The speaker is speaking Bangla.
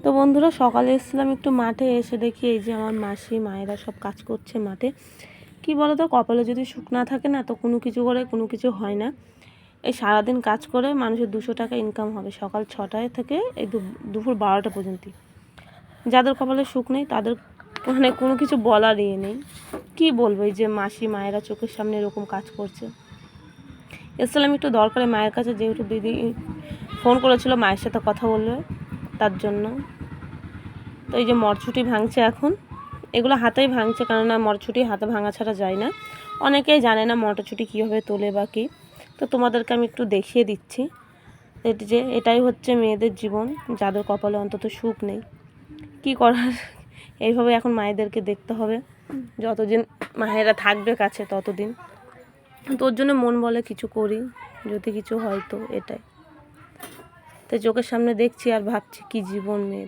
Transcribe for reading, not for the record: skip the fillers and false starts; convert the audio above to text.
তো বন্ধুরা, সকালে এসেছিলাম একটু মাঠে, এসে দেখি এই যে আমার মাসি মায়েরা সব কাজ করছে মাঠে। কি বলো তো, কপালে যদি সুখ না থাকে না, তো কোনো কিছু করে কোনো কিছু হয় না। এই সারাদিন কাজ করে মানুষের 200 টাকা ইনকাম হবে সকাল 6টায় থেকে এই দুপুর 12টা পর্যন্ত। যাদের কপালে সুখ নেই তাদের মানে কোনো কিছু বলার ইয়ে নেই। কী বলবো, এই যে মাসি মায়েরা চোখের সামনে এরকম কাজ করছে। এসেছিলাম একটু দরকারে মায়ের কাছে, যেহেতু দিদি ফোন করেছিল মায়ের সাথে কথা বলবে তার জন্য। তো এই যে মরছুটি ভাঙছে এখন, এগুলো হাতেই ভাঙছে, কেননা মরছুটি হাতে ভাঙা ছাড়া যায় না। অনেকেই জানে না মটরছুটি কীভাবে তোলে বা কী, তো তোমাদেরকে আমি একটু দেখিয়ে দিচ্ছি। এটাই হচ্ছে মেয়েদের জীবন, যাদের কপালে অন্তত সুখ নেই। কি করার, এইভাবে এখন মায়েদেরকে দেখতে হবে। যতদিন মায়েরা থাকবে কাছে ততদিন। তোর জন্য মন বলে কিছু করি, যদি কিছু হয় তো এটাই। তো চোখের সামনে দেখছি আর ভাবছি কি জীবন মেয়েদের।